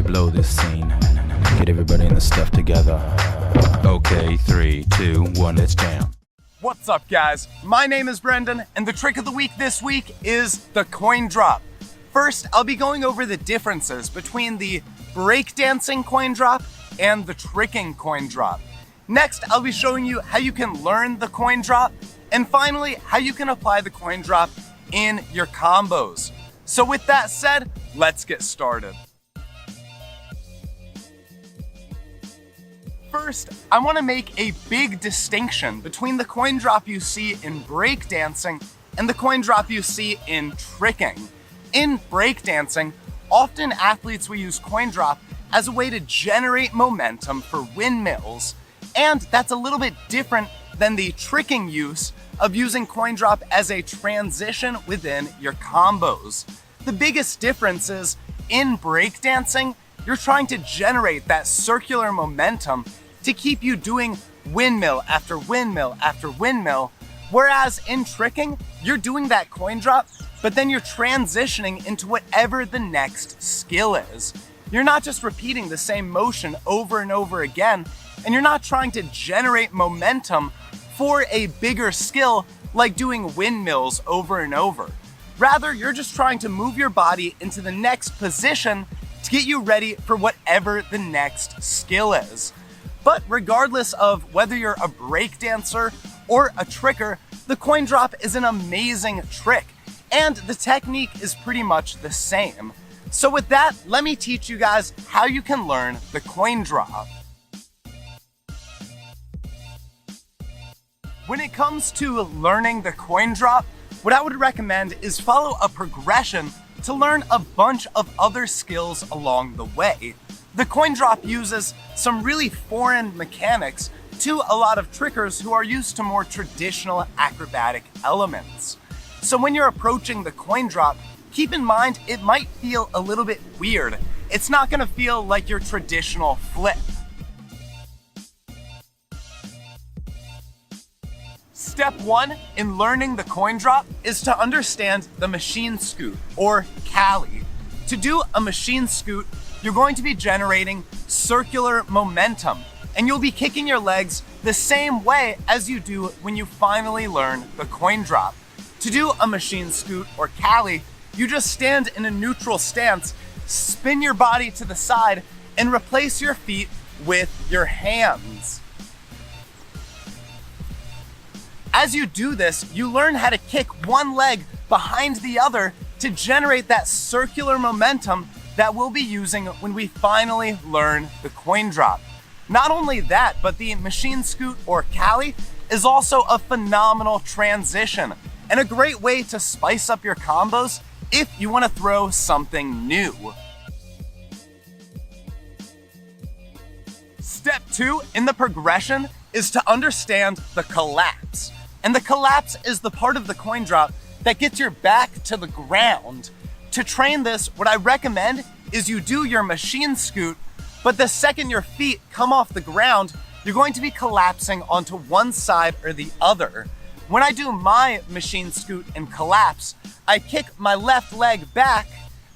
we blow this scene. Get everybody in the stuff together. Okay, 3, 2, 1, let's jam. What's up, guys? My name is Brendan, and the trick of the week this week is the coin drop. First, I'll be going over the differences between the breakdancing coin drop and the tricking coin drop. Next, I'll be showing you how you can learn the coin drop, and finally, how you can apply the coin drop in your combos. So with that said, let's get started. First, I want to make a big distinction between the coin drop you see in breakdancing and the coin drop you see in tricking. In breakdancing, often athletes will use coin drop as a way to generate momentum for windmills. And that's a little bit different than the tricking use of using coin drop as a transition within your combos. The biggest difference is in breakdancing, you're trying to generate that circular momentum to keep you doing windmill after windmill after windmill. Whereas in tricking, you're doing that coin drop, but then you're transitioning into whatever the next skill is. You're not just repeating the same motion over and over again, and you're not trying to generate momentum for a bigger skill like doing windmills over and over. Rather, you're just trying to move your body into the next position to get you ready for whatever the next skill is. But regardless of whether you're a breakdancer or a tricker, the coin drop is an amazing trick, and the technique is pretty much the same. So with that, let me teach you guys how you can learn the coin drop. When it comes to learning the coin drop, what I would recommend is follow a progression to learn a bunch of other skills along the way. The coin drop uses some really foreign mechanics to a lot of trickers who are used to more traditional acrobatic elements. So when you're approaching the coin drop, keep in mind it might feel a little bit weird. It's not gonna feel like your traditional flip. Step 1 in learning the coin drop is to understand the machine scoot, or Cali. To do a machine scoot, you're going to be generating circular momentum, and you'll be kicking your legs the same way as you do when you finally learn the coin drop. To do a machine scoot, or Cali, you just stand in a neutral stance, spin your body to the side, and replace your feet with your hands. As you do this, you learn how to kick one leg behind the other to generate that circular momentum that we'll be using when we finally learn the coin drop. Not only that, but the machine scoot, or Cali, is also a phenomenal transition and a great way to spice up your combos if you want to throw something new. Step 2 in the progression is to understand the collapse. And the collapse is the part of the coin drop that gets your back to the ground. To train this, what I recommend is you do your machine scoot, but the second your feet come off the ground, you're going to be collapsing onto one side or the other. When I do my machine scoot and collapse, I kick my left leg back,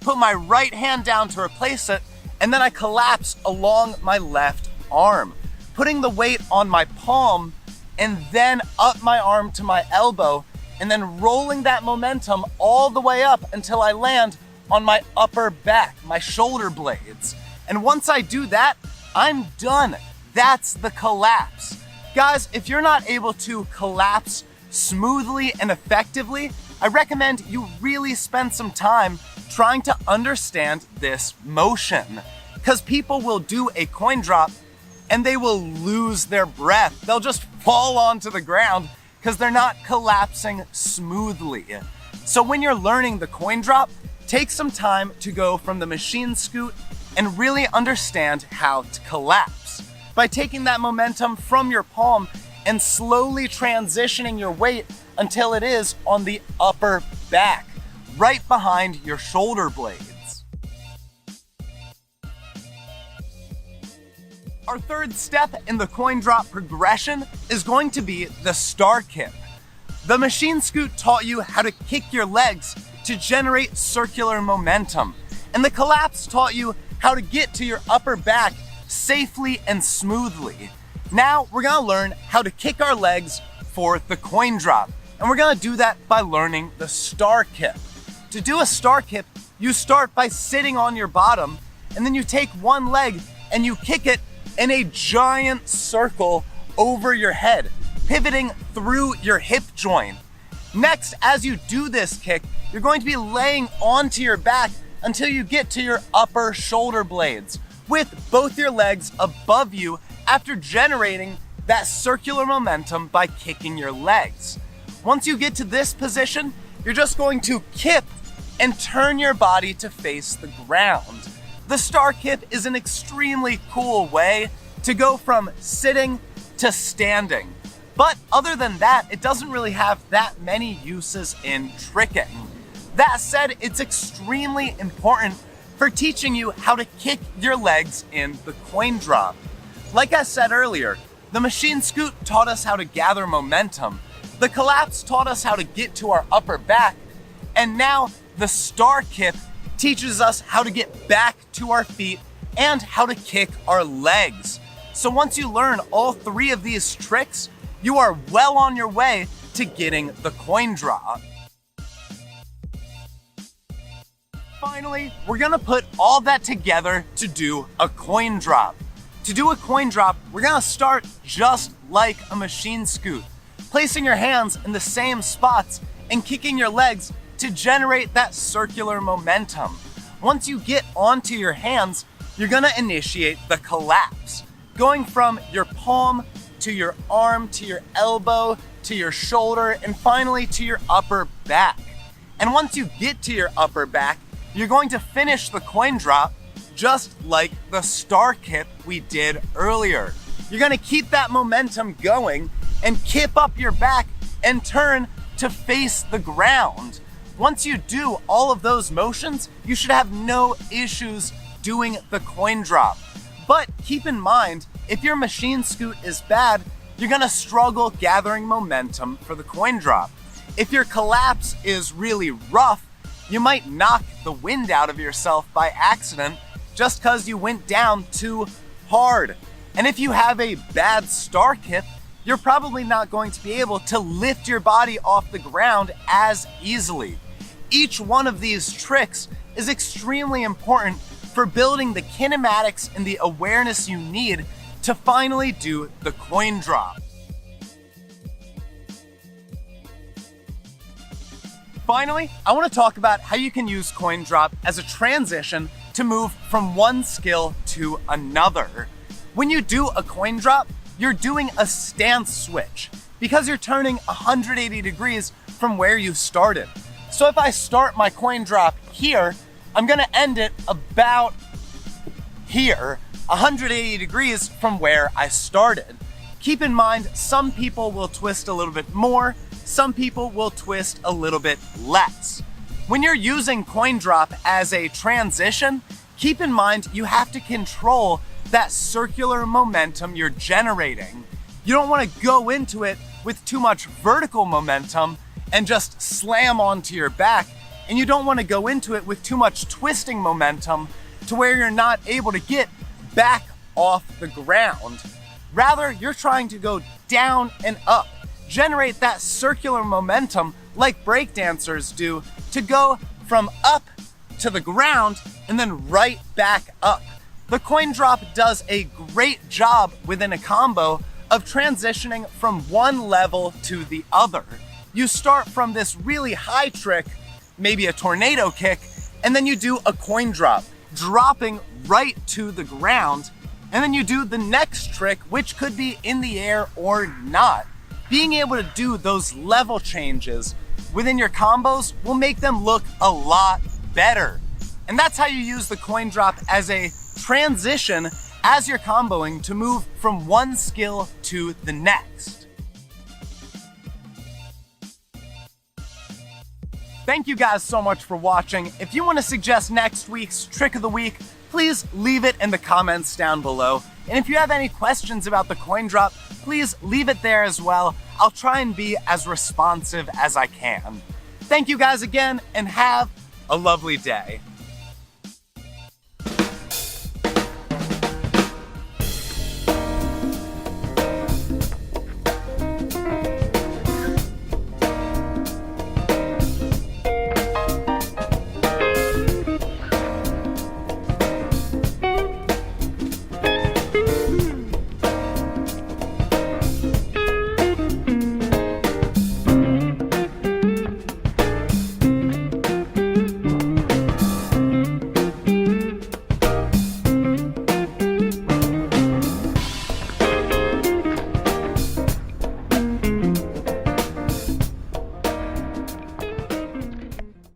put my right hand down to replace it, and then I collapse along my left arm, putting the weight on my palm and then up my arm to my elbow, and then rolling that momentum all the way up until I land on my upper back, my shoulder blades. And once I do that, I'm done. That's the collapse. Guys, if you're not able to collapse smoothly and effectively, I recommend you really spend some time trying to understand this motion, because people will do a coin drop and they will lose their breath. They'll just fall onto the ground because they're not collapsing smoothly. So when you're learning the coin drop, take some time to go from the machine scoot and really understand how to collapse. By taking that momentum from your palm and slowly transitioning your weight until it is on the upper back, right behind your shoulder blades. Our third step in the coin drop progression is going to be the star kip. The machine scoot taught you how to kick your legs to generate circular momentum, and the collapse taught you how to get to your upper back safely and smoothly. Now we're gonna learn how to kick our legs for the coin drop. And we're gonna do that by learning the star kip. To do a star kip, you start by sitting on your bottom, and then you take one leg and you kick it in a giant circle over your head, pivoting through your hip joint. Next, as you do this kick, you're going to be laying onto your back until you get to your upper shoulder blades, with both your legs above you after generating that circular momentum by kicking your legs. Once you get to this position, you're just going to kip and turn your body to face the ground. The star kip is an extremely cool way to go from sitting to standing. But other than that, it doesn't really have that many uses in tricking. That said, it's extremely important for teaching you how to kick your legs in the coin drop. Like I said earlier, the machine scoot taught us how to gather momentum. The collapse taught us how to get to our upper back. And now the star kip teaches us how to get back to our feet and how to kick our legs. So once you learn all three of these tricks, you are well on your way to getting the coin drop. Finally, we're gonna put all that together to do a coin drop. To do a coin drop, we're gonna start just like a machine scoot, placing your hands in the same spots and kicking your legs to generate that circular momentum. Once you get onto your hands, you're gonna initiate the collapse, going from your palm to your arm, to your elbow, to your shoulder, and finally to your upper back. And once you get to your upper back, you're going to finish the coin drop just like the star kip we did earlier. You're gonna keep that momentum going and kip up your back and turn to face the ground. Once you do all of those motions, you should have no issues doing the coin drop. But keep in mind, if your machine scoot is bad, you're gonna struggle gathering momentum for the coin drop. If your collapse is really rough, you might knock the wind out of yourself by accident just because you went down too hard. And if you have a bad star kip, you're probably not going to be able to lift your body off the ground as easily. Each one of these tricks is extremely important for building the kinematics and the awareness you need to finally do the coin drop. Finally, I want to talk about how you can use coin drop as a transition to move from one skill to another. When you do a coin drop, you're doing a stance switch because you're turning 180 degrees from where you started. So if I start my coin drop here, I'm gonna end it about here, 180 degrees from where I started. Keep in mind, some people will twist a little bit more, some people will twist a little bit less. When you're using coin drop as a transition, keep in mind you have to control that circular momentum you're generating. You don't want to go into it with too much vertical momentum and just slam onto your back, and you don't want to go into it with too much twisting momentum to where you're not able to get back off the ground. Rather, you're trying to go down and up, generate that circular momentum like breakdancers do to go from up to the ground and then right back up. The coin drop does a great job within a combo of transitioning from one level to the other. You start from this really high trick, maybe a tornado kick, and then you do a coin drop, dropping right to the ground, and then you do the next trick, which could be in the air or not. Being able to do those level changes within your combos will make them look a lot better. And that's how you use the coin drop as a transition as you're comboing to move from one skill to the next. Thank you guys so much for watching. If you want to suggest next week's trick of the week, please leave it in the comments down below. And if you have any questions about the coin drop, please leave it there as well. I'll try and be as responsive as I can. Thank you guys again, and have a lovely day.